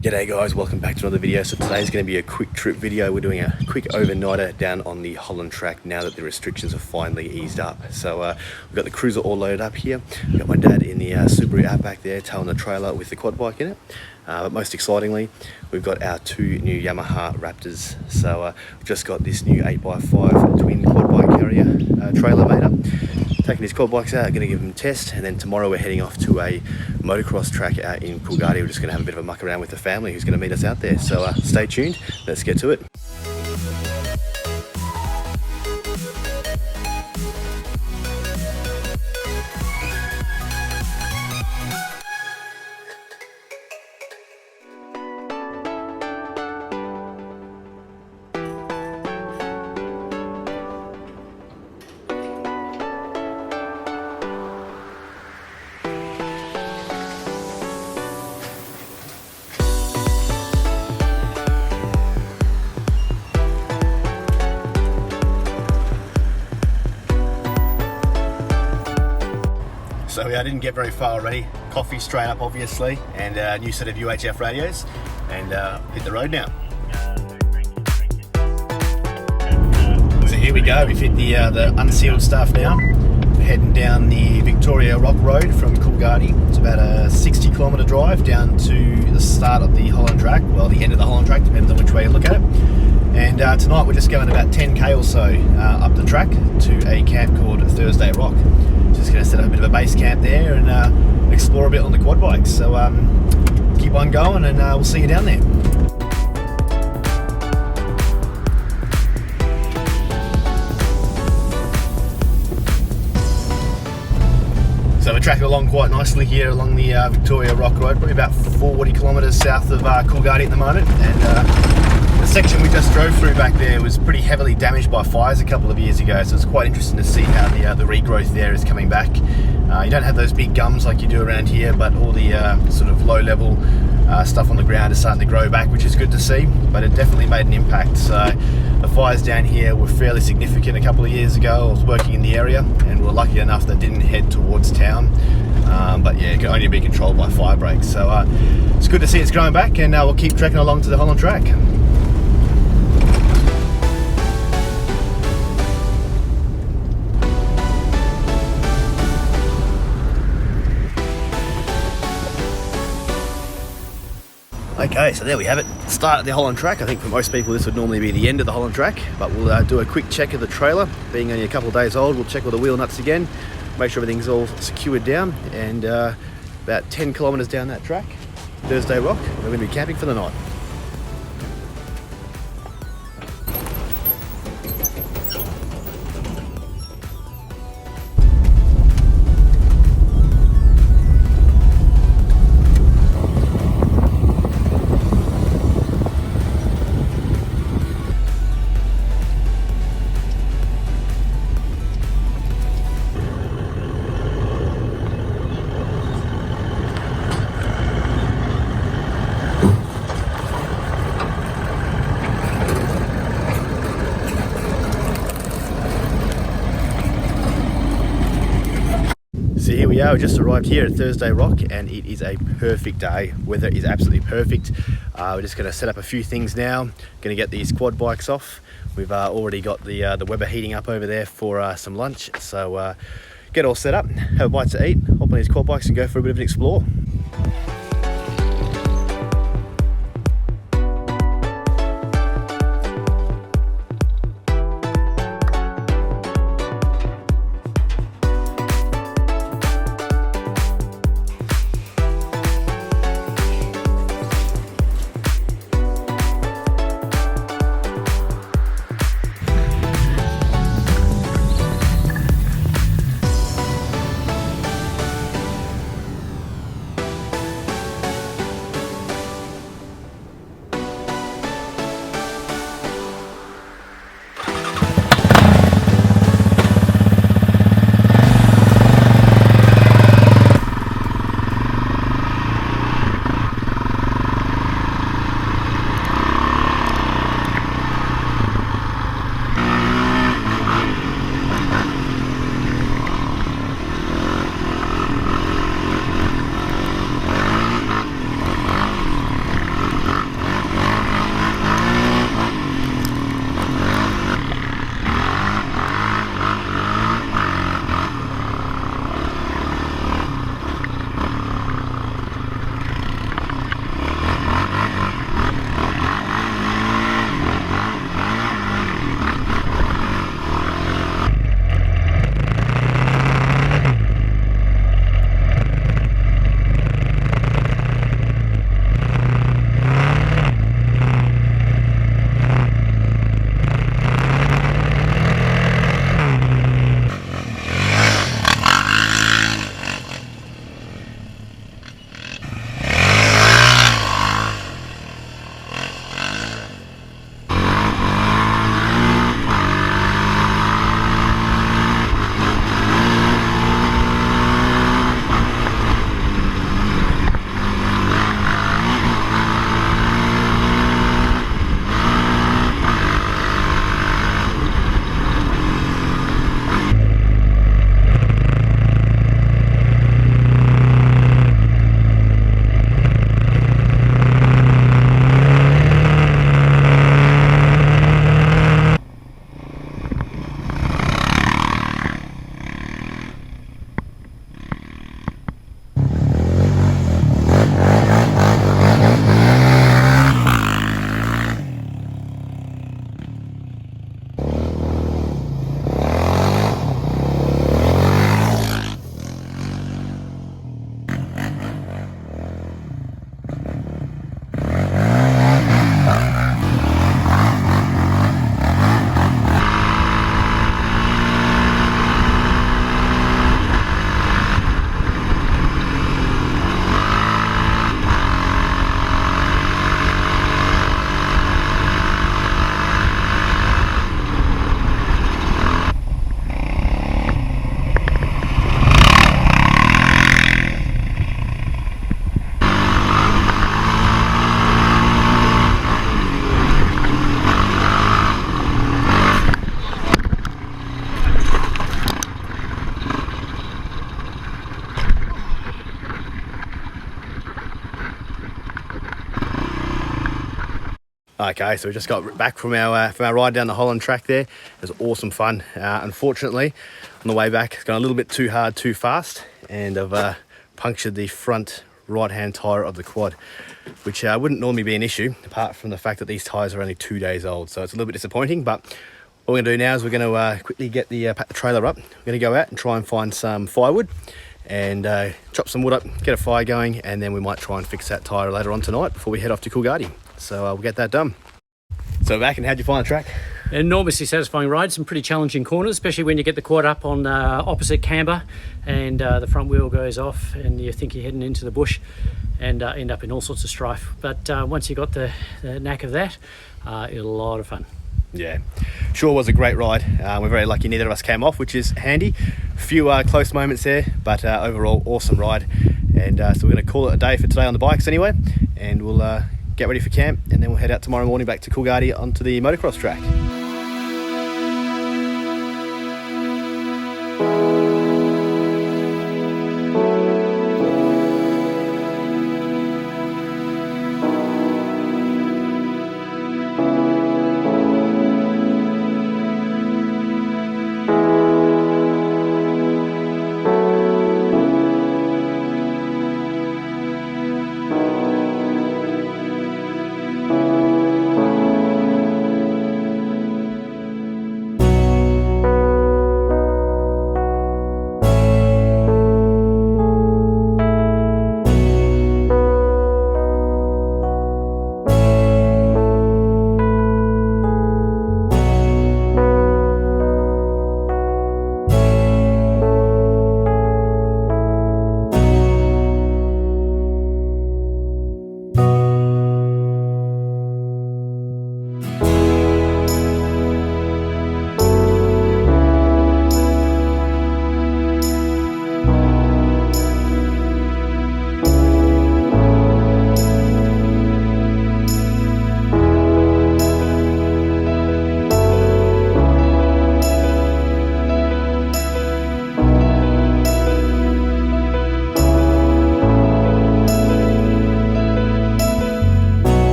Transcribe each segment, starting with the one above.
G'day guys, welcome back to another video. So today's going to be a quick trip video. We're doing a quick overnighter down on the Holland Track now that the restrictions have finally eased up. So we've got the cruiser all loaded up here. We've got my dad in the Subaru Outback there towing the trailer with the quad bike in it. But most excitingly, we've got our two new Yamaha Raptors. So we've just got this new 8x5 twin quad bike carrier trailer made up. Taking these quad bikes out, going to give them a test, and then tomorrow we're heading off to a motocross track out in Coolgardie. We're just going to have a bit of a muck around with the family who's going to meet us out there. So stay tuned, let's get to it. So I didn't get very far already. Coffee straight up, obviously, and a new set of UHF radios, and hit the road now. So here we go. We've hit the unsealed stuff now. We're heading down the Victoria Rock Road from Coolgardie. It's about a 60-kilometre drive down to the start of the Holland Track. Well, the end of the Holland Track, depends on which way you look at it. And tonight we're just going about 10k or so up the track to a camp called Thursday Rock. Just going to set up a bit of a base camp there and explore a bit on the quad bikes. So keep on going, and we'll see you down there. So we're tracking along quite nicely here along the Victoria Rock Road, probably about 40 kilometres south of Coolgardie at the moment. And the section we just drove through back there was pretty heavily damaged by fires a couple of years ago, so it's quite interesting to see how the regrowth there is coming back. You don't have those big gums like you do around here, but all the sort of low level stuff on the ground is starting to grow back, which is good to see, but it definitely made an impact. So the fires down here were fairly significant a couple of years ago. I was working in the area and we were lucky enough that didn't head towards town, but yeah, it can only be controlled by fire breaks. So it's good to see it's growing back, and we'll keep trekking along to the Holland Track. Okay, so there we have it. Start at the Holland Track. I think for most people this would normally be the end of the Holland Track, but we'll do a quick check of the trailer. Being only a couple of days old, we'll check all the wheel nuts again, make sure everything's all secured down, and about 10 kilometres down that track, Thursday Rock, we're going to be camping for the night. So here we are, we just arrived here at Thursday Rock, and it is a perfect day. Weather is absolutely perfect. We're just going to set up a few things now. Going to get these quad bikes off. We've already got the Weber heating up over there for some lunch. So get all set up, have a bite to eat, hop on these quad bikes and go for a bit of an explore. Okay, so we just got back from our ride down the Holland Track there. It was awesome fun. Unfortunately, on the way back, it's gone a little bit too hard, too fast, and I've punctured the front right-hand tyre of the quad, which wouldn't normally be an issue, apart from the fact that these tyres are only 2 days old. So it's a little bit disappointing, but what we're going to do now is we're going to quickly get pack the trailer up. We're going to go out and try and find some firewood and chop some wood up, get a fire going, and then we might try and fix that tyre later on tonight before we head off to Coolgardie. So we'll get that done. So back, and how'd you find the track? Enormously satisfying ride, some pretty challenging corners, especially when you get the quad up on opposite camber and the front wheel goes off and you think you're heading into the bush and end up in all sorts of strife. But once you got the knack of that, it was a lot of fun. Yeah, sure was a great ride. We're very lucky neither of us came off, which is handy. A few close moments there, but overall awesome ride. And so we're going to call it a day for today on the bikes anyway, and we'll get ready for camp, and then we'll head out tomorrow morning back to Coolgardie onto the motocross track.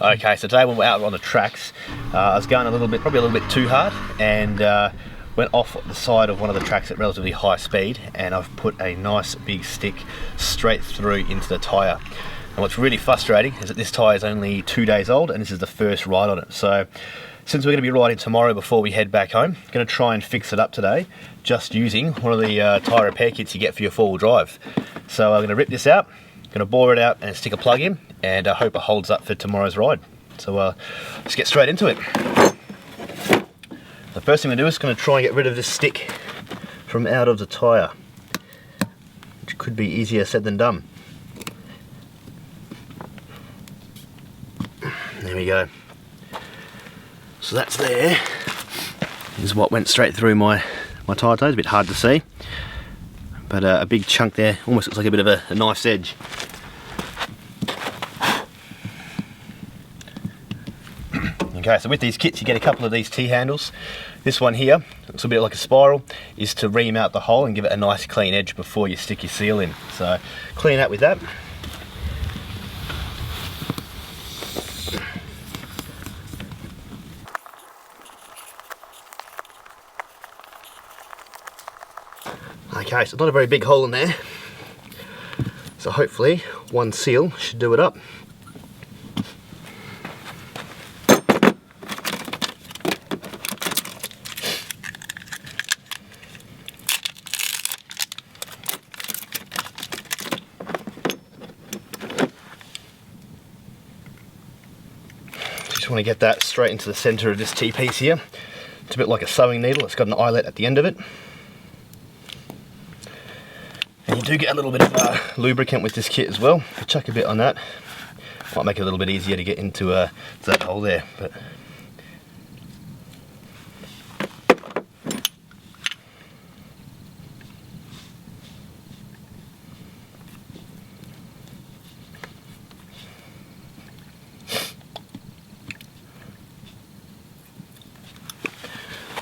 Okay, so today when we're out on the tracks, I was going probably a little bit too hard, and went off the side of one of the tracks at relatively high speed, and I've put a nice big stick straight through into the tyre. And what's really frustrating is that this tyre is only 2 days old, and this is the first ride on it. So since we're going to be riding tomorrow before we head back home, I'm going to try and fix it up today, just using one of the tyre repair kits you get for your four-wheel drive. So I'm going to rip this out, going to bore it out and stick a plug in, and I hope it holds up for tomorrow's ride. So let's get straight into it. The first thing I'm going to do is going to try and get rid of this stick from out of the tyre, which could be easier said than done. There we go. So that's there. This is what went straight through my tyre toes. A bit hard to see, but a big chunk there. Almost looks like a bit of a knife's edge. Okay, so with these kits you get a couple of these T-handles. This one here, looks a bit like a spiral, is to ream out the hole and give it a nice clean edge before you stick your seal in. So clean out with that. Okay, so not a very big hole in there. So hopefully one seal should do it up. want to get that straight into the center of this T-piece here. It's a bit like a sewing needle. It's got an eyelet at the end of it. And you do get a little bit of lubricant with this kit as well. If you chuck a bit on that, might make it a little bit easier to get into that hole there. But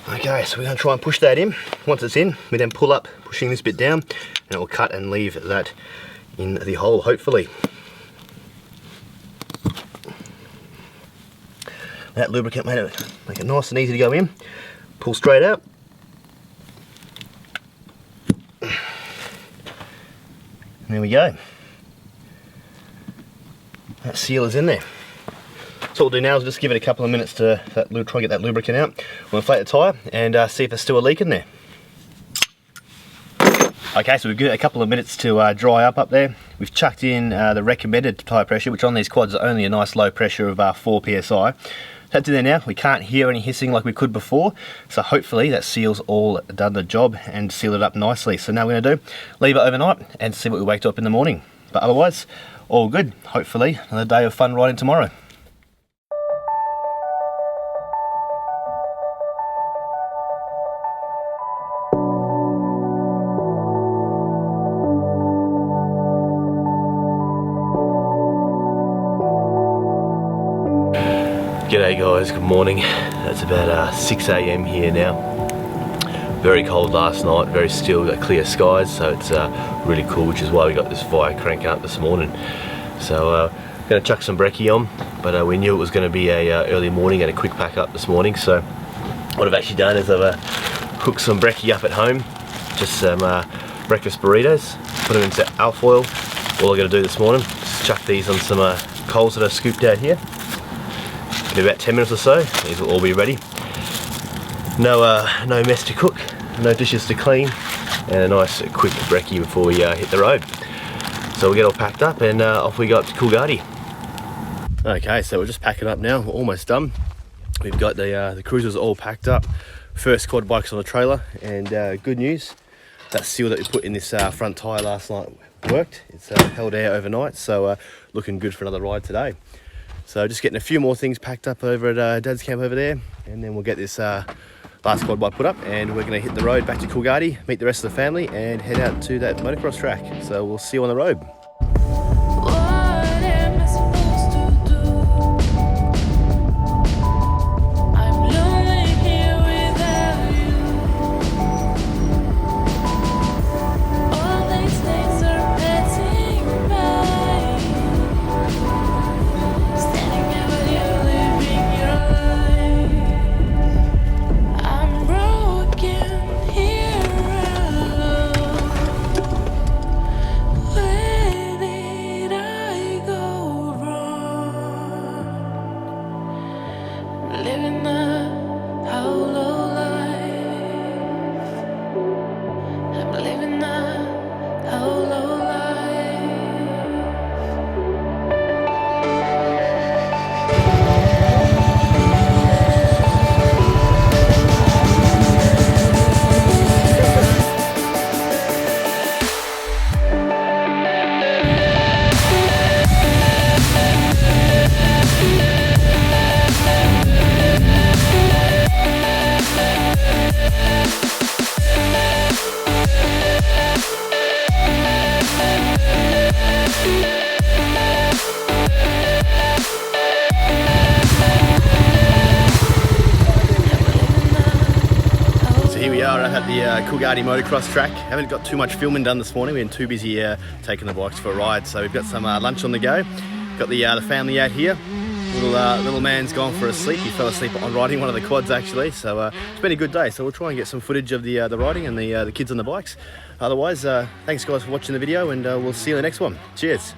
okay, so we're going to try and push that in. Once it's in, we then pull up, pushing this bit down, and it will cut and leave that in the hole, hopefully. That lubricant made it make it nice and easy to go in. Pull straight out. And there we go. That seal is in there. So what we'll do now is just give it a couple of minutes to try and get that lubricant out. We'll inflate the tyre and see if there's still a leak in there. Okay, so we've got a couple of minutes to dry up there. We've chucked in the recommended tyre pressure, which on these quads are only a nice low pressure of 4 psi. That's in there now. We can't hear any hissing like we could before, so hopefully that seal's all done the job and sealed it up nicely. So now we're going to leave it overnight and see what we wake up in the morning. But otherwise, all good. Hopefully another day of fun riding tomorrow. G'day guys, good morning. It's about 6 AM here now. Very cold last night, very still, got clear skies, so it's really cool, which is why we got this fire cranking up this morning. So going to chuck some brekkie on, but we knew it was going to be a early morning and a quick pack up this morning. So what I've actually done is I've cooked some brekkie up at home, just some breakfast burritos, put them into alfoil. All I've got to do this morning is chuck these on some coals that I scooped out here. In about 10 minutes or so, these will all be ready. No mess to cook, no dishes to clean, and a nice quick brekkie before we hit the road. So we'll get all packed up and off we go up to Coolgardie. Okay, so we're just packing up now, we're almost done. We've got the cruisers all packed up, first quad bikes on the trailer, and good news, that seal that we put in this front tyre last night worked. It's held air overnight, so looking good for another ride today. So just getting a few more things packed up over at Dad's camp over there, and then we'll get this last quad bike put up, and we're going to hit the road back to Coolgardie, meet the rest of the family, and head out to that motocross track. So we'll see you on the road. At the Coolgardie motocross track. Haven't got too much filming done this morning. We've been too busy taking the bikes for a ride. So we've got some lunch on the go. Got the family out here. Little man's gone for a sleep. He fell asleep on riding one of the quads actually. So it's been a good day. So we'll try and get some footage of the riding and the kids on the bikes. Otherwise, thanks guys for watching the video, and we'll see you in the next one. Cheers.